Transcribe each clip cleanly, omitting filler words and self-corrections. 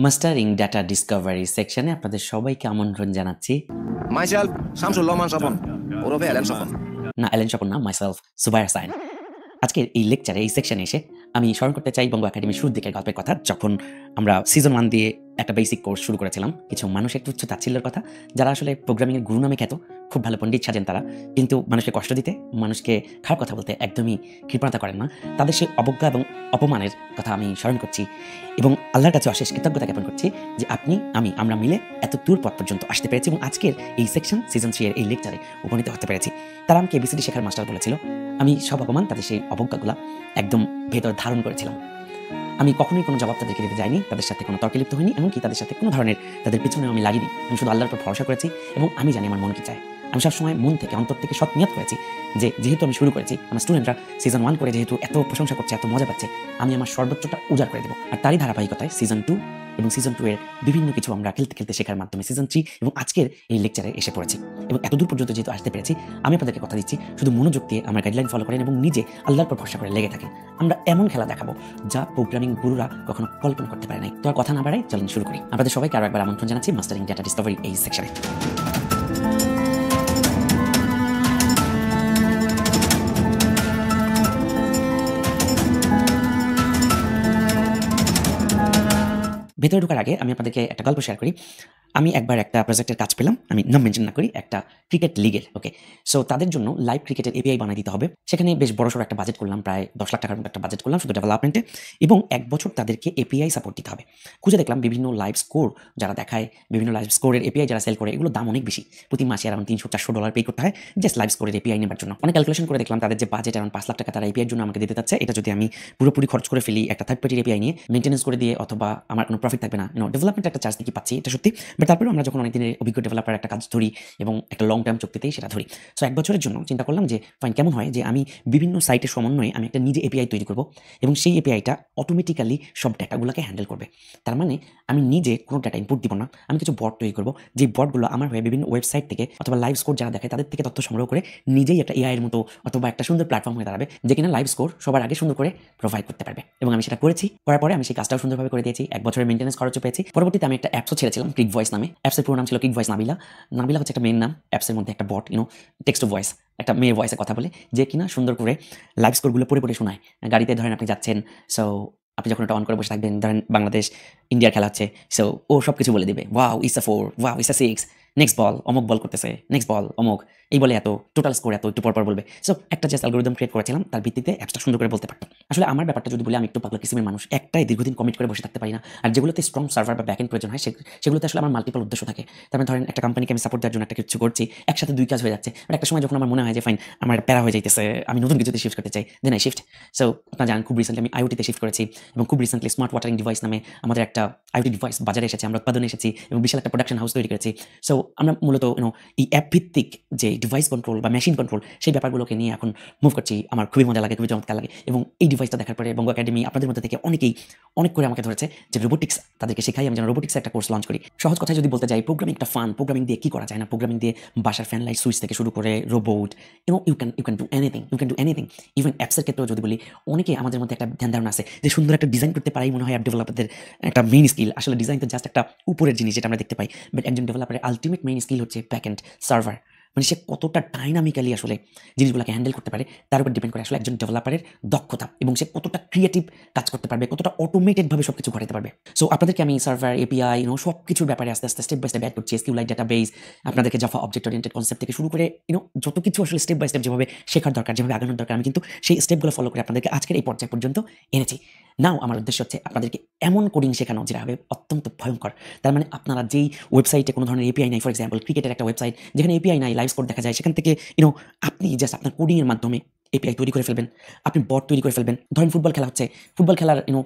Mastering data Discovery সেকশনে আপনাদের সবাইকে আমন্ত্রণ জানাচ্ছি। Myself, Samsul Loman Sapon, ওরফে অ্যালেন স্বপন। না, অ্যালেন স্বপন না, মাইসেলফ সুবাইর সাইন। আজকের এই লেকচারে, এই সেকশনে এসে আমি স্মরণ করতে চাই বঙ্গ একাডেমির শুরুর দিকের গল্পের কথা, যখন আমরা সিজন 1 দিয়ে একটা বেসিক কোর্স শুরু করেছিলাম। কিছু মানুষের তুচ্ছ তাচ্ছিল্যের কথা, যারা আসলে প্রোগ্রামিংয়ের গুরু নামে খ্যাত, খুব ভালো পণ্ডিত সাজেন তারা, কিন্তু মানুষকে কষ্ট দিতে, মানুষকে খারাপ কথা বলতে একদমই কৃপণতা করেন না। তাদের সেই অবজ্ঞা এবং অপমানের কথা আমি স্মরণ করছি এবং আল্লাহর কাছে অশেষ কৃতজ্ঞতা জ্ঞাপন করছি যে আপনি, আমরা মিলে এত দূর পথ পর্যন্ত আসতে পেরেছি এবং আজকের এই সেকশন সিজন 3 এর এই লেকচারে উপনীত হতে পেরেছি। তারা আমাকে এবিসিডি শেখার মাস্টার বলেছিল। আমি সব অপমান, তাদের সেই অবজ্ঞাগুলা একদম ভেতর ধারণ করেছিলাম। আমি কখনোই কোনো জবাব তাদেরকে দিতে যাইনি, তাদের সাথে কোনো তর্কে লিপ্ত হইনি, এমনকি তাদের সাথে কোনো ধরনের তাদের পিছনে আমি লাগিনি। আমি শুধু আল্লাহর উপর ভরসা করেছি এবং আমি জানি আমার মন কি চায়। আমি সবসময় মন থেকে, অন্তর থেকে সৎ নিয়ত করেছি যে যেহেতু আমি শুরু করেছি, আমার স্টুডেন্টরা সিজন 1 করে যেহেতু এত প্রশংসা করছে, এত মজা পাচ্ছে, আমি আমার সর্বোচ্চটা উজাড় করে দেবো। আর তারই ধারাবাহিকতায় সিজন 2 এবং সিজন 2 এর বিভিন্ন কিছু আমরা খেলতে খেলতে শেখার মাধ্যমে সিজন 3 এবং আজকের এই লেকচারে এসে পড়েছি। এবং এতদূর পর্যন্ত যেহেতু আসতে পেরেছি, আমি আপনাদেরকে কথা দিচ্ছি, শুধু মনোযোগ দিয়ে আমার গাইডলাইন ফলো করেন এবং নিজে আল্লাহর উপর ভরসা করে লেগে থাকেন। আমরা এমন খেলা দেখাবো যা প্রোগ্রামিং গুরুরা কখনো কল্পনা করতে পারে নাই। তো আর কথা না বাড়াই, চলেন শুরু করি। আপনাদের সবাইকে আরো একবার আমন্ত্রণ জানাচ্ছি মাস্টারিং ডাটা ডিসকভারি এই সেকশনে। ভেতরে ঢোকার আগে আমি আপনাদেরকে একটা গল্প শেয়ার করি। আমি একবার একটা প্রজেক্টের কাজ পেলাম, আমি নাম মেনশন না করি, একটা ক্রিকেট লিগের। ওকে, সো তাদের জন্য লাইভ ক্রিকেটের এপিআই বানিয়ে দিতে হবে। সেখানে বেশ বড়সড় একটা বাজেট করলাম, প্রায় 10 লাখ টাকার মতো একটা বাজেট করলাম শুধু ডেভেলপমেন্টে, এবং 1 বছর তাদেরকে এপিআই সাপোর্ট দিতে হবে। খুঁজে দেখলাম বিভিন্ন লাইভ স্কোর যারা দেখায়, বিভিন্ন লাইভ স্কোরের এপিআই যারা সেল করে, এগুলো দাম অনেক বেশি। প্রতি মাসে অ্যারাউন্ড $300-400 পে করতে হয় জাস্ট লাইভ স্কোরের এপিআই নেবার জন্য। অনেক ক্যালকুলেশন করে দেখলাম তাদের যে বাজেট অ্যারাউন্ড 5 লাখ টাকা তারা এপিআইয়ের জন্য আমাকে দিতে চাচ্ছে। এটা যদি আমি পুরোপুরি খরচ করে ফেলি একটা থার্ড পার্টির এপিআই নিয়ে মেইনটেনেন্স করে দিয়ে, অথবা আমার কোনো প্রফিট থাকবে না, ডেভেলপমেন্ট একটা চার্জ কি পাচ্ছি, এটা সত্যি। বাট তারপরে আমরা যখন অনেক দিনের অভিজ্ঞ ডেভেলপার একটা কাজ ধরি এবং একটা লং টার্ম চুক্তিতেই সেটা ধরি, সো 1 বছরের জন্য চিন্তা করলাম যে ফাইন, কেমন হয় যে আমি বিভিন্ন সাইটের সমন্বয়ে আমি একটা নিজে এপিআই তৈরি করব এবং সেই এপিআইটা অটোমেটিক্যালি সব ডেটাগুলোকে হ্যান্ডেল করবে। তার মানে আমি নিজে কোনো ডেটা ইনপুট দিব না, আমি কিছু বট তৈরি করব, যে বটগুলো আমার হয়ে বিভিন্ন ওয়েবসাইট থেকে অথবা লাইভ স্কোর যারা দেখায় তাদের থেকে তথ্য সংগ্রহ করে নিজেই একটা এআই এর মতো অথবা একটা সুন্দর প্ল্যাটফর্ম হয়ে দাঁড়াবে, যে কিনা লাইভ স্কোর সবার আগে সুন্দর করে প্রোভাইড করতে পারবে। এবং আমি সেটা করেছি, করার পরে আমি সেই কাজটাও সুন্দরভাবে করে দিয়েছি। 1 বছরের মেইনটেনেন্স খরচও পেয়েছি। পরবর্তীতে আমি একটা অ্যাপসও ছেড়েছিলাম, ক্লিক ভয়েস নামে। অ্যাপসের পুরো নাম ছিল ক্লিক ভয়েস নাবিলা। নাবিলা হচ্ছে একটা মেইন নাম, অ্যাপসের মধ্যে একটা বট, টেক্সট টু ভয়েস, একটা মেয়ে ভয়েসে কথা বলে, যে কিনা সুন্দর করে লাইভ স্কোরগুলো পড়ে পড়ে শোনায়। গাড়িতে ধরেন আপনি যাচ্ছেন, সো আপনি যখন এটা অন করে বসে থাকবেন, ধরেন বাংলাদেশ ইন্ডিয়ার খেলা হচ্ছে, সো ও সব কিছু বলে দিবে। Wow it's a 4, wow it's a 6, next ball অমুক বল করতেছে, নেক্সট বল অমুক, এই বলে এত, টোটাল স্কোর এত, একটু পরপর বলবে। সো একটা জাস্ট অ্যালগরিদম ক্রিয়েট করেছিলাম, তার ভিত্তিতে অ্যাপসটা সুন্দর করে বলতে পারতাম। আসলে আমার ব্যাপারটা যদি বলি, আমি একটু পাগলা কিসিমের মানুষ, একটাই দীর্ঘদিন কমিট করে বসে থাকতে পারি না। আর যেগুলোতে স্ট্রং সার্ভার বা ব্যাকএন্ড প্রয়োজন হয়, সেগুলোতে আসলে আমার মাল্টিপল উদ্দেশ্য থাকে। তার মানে ধরেন একটা কোম্পানিকে আমি সাপোর্ট দেওয়ার জন্য একটা কিছু করছি, একসাথে 2 কাজ হয়ে যাচ্ছে। বাট একটা সময় যখন আমার মনে হয় যে ফাইন, আমার প্যারা হয়ে যাইতেছে, আমি নতুন কিছুতে শিফট করতে চাই, দেন আই শিফট। সো আপনারা জানেন খুব রিসেন্টলি আমি আইওটিতে শিফট করেছি এবং খুব রিসেন্টলি স্মার্ট ওয়াটারিং ডিভাইস নামে আমাদের একটা আইওটি ডিভাইস বাজারে এসেছে, আমরা উৎপাদনে এসেছি এবং বিশাল একটা প্রোডাকশন হাউস তৈরি করেছি। সো আমরা মূলত এই অ্যাপ ভিত্তিক যে ডিভাইস কন্ট্রোল বা মেশিন কন্ট্রোল, সেই ব্যাপারগুলোকে নিয়ে এখন মুভ করছি। আমার খুবই মজা লাগে, খুবই চমৎকার লাগে। এবং এই ডিভাইসটা দেখার পরে বঙ্গ একাডেমি আপনাদের মধ্যে থেকে অনেকেই অনেক করে আমাকে ধরেছে যে রোবোটিক্স তাদেরকে শেখাই, আমি যেন রোবোটিক্সের একটা কোর্স লঞ্চ করি। সহজ কথায় যদি বলতে যাই, প্রোগ্রামিং একটা ফান। প্রোগ্রামিং দিয়ে কি করা যায় না, প্রোগ্রামিং দিয়ে বাসার ফ্যান লাইট সুইচ থেকে শুরু করে robot, you can do anything. Even অ্যাপসের ক্ষেত্রেও যদি বলি, অনেকে আমাদের মধ্যে একটা ধ্যান ধারণা আছে যে সুন্দর একটা ডিজাইন করতে পারাই মনে হয় অ্যাপ ডেভেলপারদের একটা মেইন স্কিল। আসলে ডিজাইন তো জাস্ট একটা উপরের জিনিস যেটা আমরা দেখতে পাই, বাট একজন ডেভেলপারের আলটিমেট মেইন স্কিল হচ্ছে ব্যাকএন্ড সার্ভার। মানে সে কতটা ডাইনামিক্যালি আসলে জিনিসগুলোকে হ্যান্ডেল করতে পারে, তার উপর ডিপেন্ড করে আসলে একজন ডেভেলপারের দক্ষতা, এবং সে কতটা ক্রিয়েটিভ কাজ করতে পারবে, কতটা অটোমেটেডভাবে সব কিছু ঘটাতে পারবে। সো আপনাদেরকে আমি সার্ভার, এপিআই, সব কিছুর ব্যাপারে আস্তে আস্তে স্টেপ বাই স্টেপ অ্যাড করছি। SQLite ডাটাবেস, আপনাদেরকে জাভা অবজেক্ট ওরিয়েন্টেড কনসেপ্ট থেকে শুরু করে যত কিছু আসলে স্টেপ বাই স্টেপ যেভাবে শেখার দরকার, যেভাবে আগানোর দরকার, আমি কিন্তু সেই স্টেপগুলো ফলো করে আপনাদেরকে আজকের এই পর্যায় পর্যন্ত এনেছি। নাও আমার উদ্দেশ্য হচ্ছে আপনাদেরকে এমন কোডিং শেখানো যেটা হবে অত্যন্ত ভয়ঙ্কর। তার মানে আপনারা যেই ওয়েবসাইটে কোনো ধরনের এপিআই নাই, ফর এক্সাম্পল ক্রিকেটের একটা ওয়েবসাইট যেখানে এপিআই নাই, লাইভ স্কোর দেখা যায়, সেখান থেকে আপনি জাস্ট আপনার কোডিংয়ের মাধ্যমে এপিআই তৈরি করে ফেলবেন, আপনি বট তৈরি করে ফেলবেন। ধরেন ফুটবল খেলা হচ্ছে, ফুটবল খেলার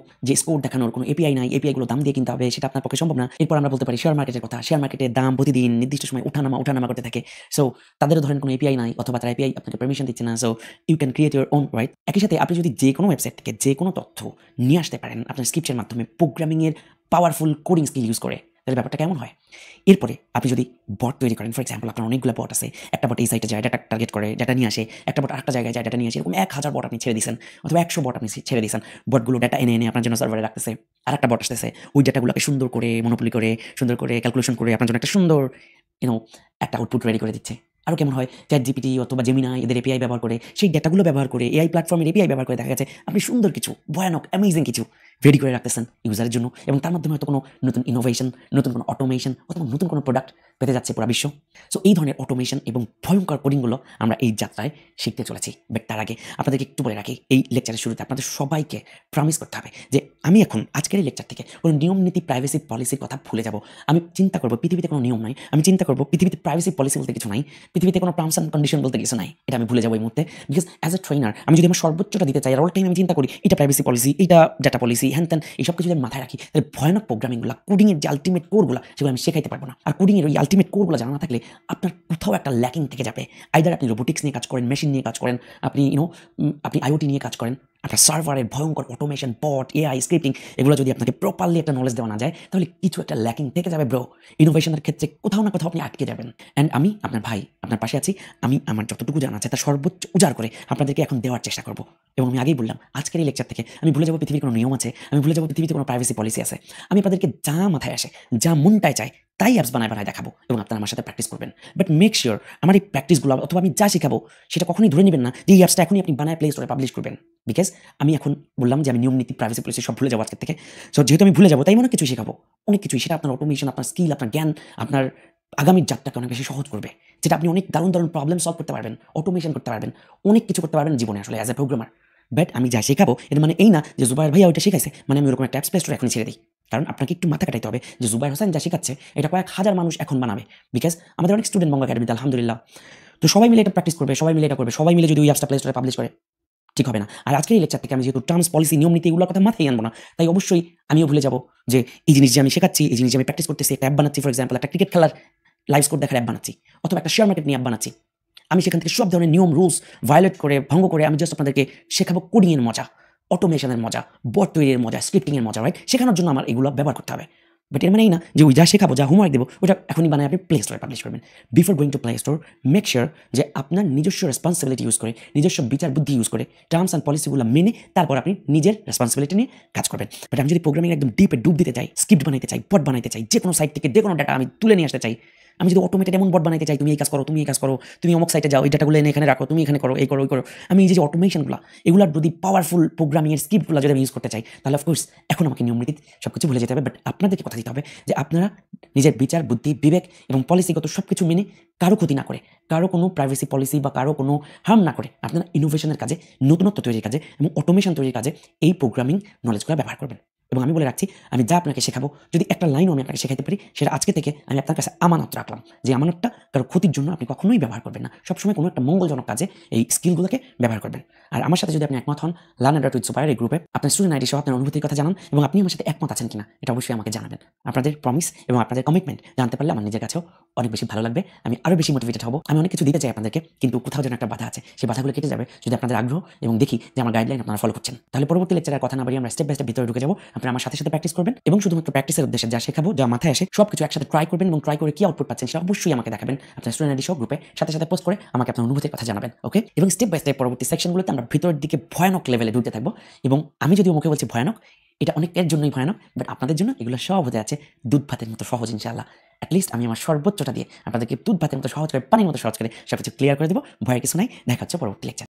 যে স্কোর দেখানোর কোনো এপিআই নাই, এপিআইগুলো দাম দিয়ে কিনতে হবে, সেটা আপনার পক্ষে সম্ভব না। এরপর আমরা বলতে পারি শেয়ার মার্কেটের কথা। শেয়ার মার্কেটের দাম প্রতিদিন নির্দিষ্ট সময় ওঠানামা করতে থাকে। সো তাদেরও ধরেন কোনো এপিআই নাই, অথবা তারা এপিআই আপনাকে পারমিশন দিচ্ছে না। So you can create your own, right? একই সাথে আপনি যদি যে কোনো ওয়েবসাইট থেকে যে কোনো তথ্য নিয়ে আসতে পারেন আপনার স্ক্রিপ্টের মাধ্যমে, প্রোগ্রামিংয়ের পাওয়ারফুল কোডিং স্কিল ইউজ করে, তাহলে ব্যাপারটা কেমন হয়? এরপরে আপনি যদি বট তৈরি করেন, ফর এক্সাম্পল আপনার অনেকগুলো বট আছে, একটা বট এই সাইটে যায়, ডাটা টার্গেট করে, ডাটা নিয়ে আসে, একটা বট আরেকটা জায়গায় যায়, ডাটা নিয়ে আসে, এরকম 1000 বট আপনি ছেড়ে দিয়েছেন অথবা 100 বট আপনি ছেড়ে দিয়েছেন। বটগুলো ডাটা এনে এনে আপনার জন্য সার্ভারে রাখতেছে। আরেকটা বট আসতেছে, ওই ডাটাগুলোকে সুন্দর করে মনোপলি করে, সুন্দর করে ক্যালকুলেশন করে আপনার জন্য একটা সুন্দর একটা আউটপুট রেডি করে দিচ্ছে। আরও কেমন হয়, ChatGPT অথবা জেমিনাই এদের এপিআই ব্যবহার করে, সেই ডেটাগুলো ব্যবহার করে, এআই প্ল্যাটফর্মের এপিআই ব্যবহার করে দেখা গেছে আপনি সুন্দর কিছু, ভয়ানক অ্যামেজিং কিছু রেডি করে রাখতেছেন ইউজারের জন্য, এবং তার মাধ্যমে হয়তো কোনো নতুন ইনোভেশন, নতুন কোনো অটোমেশন অথবা নতুন কোনো প্রোডাক্ট পেতে যাচ্ছে পুরো বিশ্ব। সো এই ধরনের অটোমেশন এবং ভয়ঙ্কর কোডিংগুলো আমরা এই যাত্রায় শিখতে চলেছি। বাট তার আগে আপনাদেরকে একটু বলে রাখি, এই লেকচারের শুরুতে আপনাদের সবাইকে প্রমিস করতে হবে যে আমি এখন আজকের এই লেকচার থেকে কোনো নিয়ম নীতি, প্রাইভেসি পলিসির কথা ভুলে যাব। আমি চিন্তা করবো পৃথিবীতে কোনো নিয়ম নাই, আমি চিন্তা করবো পৃথিবীতে প্রাইভেসি পলিসি বলতে কিছু নাই, পৃথিবীতে কোনো টার্মস অ্যান্ড কন্ডিশন বলতে কিছু নাই। এটা আমি ভুলে যাবো এই মুহূর্তে। বিকজ অ্যাজ এ ট্রেনার আমি যদি আমার সর্বোচ্চটা দিতে চাই আর অল টাইম আমি চিন্তা করি এটা প্রাইভেসি পলিসি, এটা ডাটা পলিসি, হ্যান ত্যান, এইসব কিছু যদি মাথায় রাখি, তাহলে ভয়ানক প্রোগ্রামিংগুলো, কোডিংয়ের যে আলটিমেট কোরগুলো, সেগুলো আমি শেখাইতে পারবো না। আর কোডিংয়ের ওই আলটিমেট কোরগুলো জানা না থাকলে আপনার কোথাও একটা ল্যাকিং থেকে যাবে। আইদার আপনি রোবোটিক্স নিয়ে কাজ করেন, মেশিন নিয়ে কাজ করেন, আপনি আপনি আইওটি নিয়ে কাজ করেন, আপনার সার্ভারের ভয়ঙ্কর অটোমেশন, বট, এআই, স্ক্রিপ্টিং, এগুলো যদি আপনাকে প্রপারলি একটা নলেজ দেওয়া না যায়, তাহলে কিছু একটা ল্যাকিং থেকে যাবে ব্রো। ইনোভেশনের ক্ষেত্রে কোথাও না কোথাও আপনি আটকে যাবেন। অ্যান্ড আমি আপনার ভাই, আপনার পাশে আছি। আমি আমার যতটুকু জানা আছে তার সর্বোচ্চ উজাড় করে আপনাদেরকে এখন দেওয়ার চেষ্টা করবো। এবং আমি আগেই বললাম, আজকের এই লেকচার থেকে আমি ভুলে যাবো পৃথিবীর কোনো নিয়ম আছে, আমি ভুলে যাবো পৃথিবীতে কোনো প্রাইভেসি পলিসি আছে। আমি আপনাদেরকে যা মাথায় আসে, যা মনটায় চায়, তাই অ্যাপস বানায় বানায় দেখাবো এবং আপনারা আমার সাথে প্র্যাকটিস করবেন। বাট মেক শিওর আমার এই প্র্যাকটিসগুলো অথবা আমি যা শেখাবো সেটা কখনোই ধরে নেবেন না যে এই অ্যাপসটা এখনই আপনি বানায় প্লে স্টোরে পাবলিশ করবেন। বিকজ আমি এখন বললাম যে আমি নিয়ম নীতি, প্রাইভেসি পলিসি সব ভুলে যাবো আজকের থেকে। সো যেহেতু আমি ভুলে যাবো, তাই অনেক কিছুই শেখাবো, অনেক কিছুই। সেটা আপনার অটোমেশন, আপনার স্কিল, আপনার জ্ঞান, আপনার আগামীর যাত্রাকে অনেক বেশি সহজ করবে। যেটা আপনি অনেক দারুণ দারুণ প্রবলেম সলভ করতে পারবেন, অটোমেশন করতে পারবেন, অনেক কিছু করতে পারবেন জীবনে আসলে অ্যাজ এ প্রোগ্রামার। বাট আমি যা শেখাবো এর মানে এই না যে জুবাইর ভাইয়া ওইটা শিখাইছে মানে আমি ওরকম একটা অ্যাপস প্লে স্টোরে এখনই ছেড়ে দিই। কারণ আপনাকে একটু মাথা কাটাইতে হবে যে জুবাইর হোসেন যা শেখাচ্ছে এটা কয়েক হাজার মানুষ এখন বানাবে। বিকজ আমাদের অনেক স্টুডেন্ট বঙ্গ একাডেমিতে আলহামদুলিল্লাহ, তো সবাই মিলে এটা প্র্যাকটিস করবে, সবাই মিলে এটা করবে, সবাই মিলে যদি ওই অ্যাপসটা প্লে স্টোরে পাবলিশ করে, ঠিক হবে না। আর আজকের এই লেকচার থেকে আমি যেহেতু টার্মস, পলিসি, নিয়ম নীতি এগুলোর কথা মাথায় আনবো না, তাই অবশ্যই আমিও ভুলে যাবো যে এই জিনিস যে আমি শেখাচ্ছি, এই জিনিস যে আমি প্র্যাকটিস করতেছি, একটা অ্যাপ বানাচ্ছি, ফর এক্সাম্পল একটা ক্রিকেট খেলার লাইভ স্কোর দেখার অ্যাপ বানাচ্ছি অথবা একটা শেয়ার মার্কেট নিয়ে অ্যাপ বানাচ্ছি, আমি সেখান থেকে সব ধরনের নিয়ম, রুলস ভায়োলেট করে, ভঙ্গ করে আমি জাস্ট আপনাদেরকে শেখাবো কোডিংয়ের মজা, অটোমেশনের মজা, বট তৈরির মজা, স্ক্রিপ্টিংয়ের মজা, রাইট? শেখানোর জন্য আমার এগুলো ব্যবহার করতে হবে। বাট এর মানে এই না যে ওই যা শেখাবো, যা হোমওয়ার্ক দেবো, ওটা এখনই বানায় আপনি প্লে স্টোরে পাবলিশ করবেন। Before going to play store make sure যে আপনার নিজস্ব রেসপন্সিবিলিটি ইউজ করে, নিজস্ব বিচার বুদ্ধি ইউজ করে, টার্মস অ্যান্ড পলিসিগুলো মেনে তারপর আপনি নিজের রেসপন্সিবিলিটি নিয়ে কাজ করবেন। বাট আমি যদি প্রোগ্রামিং একদম ডিপে ডুব দিতে চাই, স্ক্রিপ্ট বানাইতে চাই, বট বানাইতে চাই, যে কোনো সাইট থেকে যে কোনো ডাটা আমি তুলে নিয়ে আসতে চাই, আমি যদি অটোমেটেড এমন বট বানাইতে চাই, তুমি এই কাজ করো, তুমি এই কাজ করো, তুমি অমুক সাইটে যাও, এই ডাটাগুলো এনে এখানে রাখো, তুমি এখানে করো, এই করো, ওই করো, আমি এই যে অটোমেশনগুলো, এগুলোর যদি পাওয়ারফুল প্রোগ্রামিংয়ের স্ক্রিপ্টগুলো যদি আমি ইউজ করতে চাই, তাহলে অফকোর্স এখন আমাকে নিয়ম নীতি সব কিছু ভুলে যেতে হবে। বাট আপনাদেরকে কথা দিতে হবে যে আপনারা নিজের বিচার বুদ্ধি, বিবেক এবং পলিসিগত সব কিছু মেনে কারো ক্ষতি না করে, কারো কোনো প্রাইভেসি পলিসি বা কারো কোনো হার্ম না করে আপনারা ইনোভেশনের কাজে, নতুনত্ব তৈরির কাজে এবং অটোমেশন তৈরির কাজে এই প্রোগ্রামিং নলেজগুলো ব্যবহার করবেন। এবং আমি বলে রাখছি, আমি যা আপনাকে শেখাবো, যদি একটা লাইনও আমি আপনাকে শেখাতে পারি, সেটা আজকে থেকে আমি আপনার কাছে আমানত রাখলাম যে আমানতটা কারো ক্ষতির জন্য আপনি কখনোই ব্যবহার করবেন না। সবসময় কোনো একটা মঙ্গলজনক কাজে এই স্কিলগুলোকে ব্যবহার করবেন। আর আমার সাথে যদি আপনি একমত হন, লার্ন অ্যান্ড উইথ সুপার এই গ্রুপে আপনার স্টুডেন্ট আইডি সহ আপনার অনুভূতির কথা জানান এবং আপনি আমার সাথে একমত আছেন কিনা এটা অবশ্যই আমাকে জানাবেন। আপনাদের প্রমিস এবং আপনাদের কমিটমেন্ট জানতে পারলে আমার নিজের কাছেও অনেক বেশি ভালো লাগবে, আমি আরও বেশি মোটিভেটেড হব। আমি অনেক কিছু দিতে চাই আপনাদেরকে, কিন্তু কোথাও যেন একটা বাধা আছে, সেই বাধাগুলো কেটে যাবে যদি আপনাদের আগ্রহ এবং দেখি যে আমার গাইডলাইন আপনারা ফলো করছেন। তাহলে পরবর্তী লেকচারের কথা না বাড়িয়ে আমরা স্টেপ বাই স্টেপ ভিতরে ঢুকে যাবো। আপনারা আমার সাথে সাথে প্র্যাকটিস করবেন এবং শুধুমাত্র প্র্যাকটিসের উদ্দেশ্যে যা শেখাবো, যা মাথায় আসে সবকিছু একসাথে ট্রাই করবেন এবং ট্রাই করে কি আউটপুট পাচ্ছেন সেটা অবশ্যই আমাকে দেখাবেন আপনার স্টুডেন্ট আইডি সহ গ্রুপে, সাথে সাথে পোস্ট করে আমাকে আপনার অনুভূতির কথা জানাবেন। ওকে? এবং স্টেপ বাই স্টেপ পরবর্তী সেকশনগুলোতে আমরা ভিতরের দিকে ভয়ানক লেভেলে ঢুকতে থাকবো। এবং আমি যদিও মুখে বলছি ভয়ানক, এটা অনেকের জন্যই ভয়ানক, বাট আপনাদের জন্য এগুলো সব হতে আছে দুধ ভাতের মতো সহজ ইনশাআল্লাহ। অ্যাটলিস্ট আমি আমার সর্বোচ্চটা দিয়ে আপনাদেরকে দুধ ভাতের মতো সহজ করে, পানির মতো সহজ করে সবকিছু ক্লিয়ার করে দেবো। ভয়ের কিছু নাই। দেখা হচ্ছে পরবর্তী লেকচার।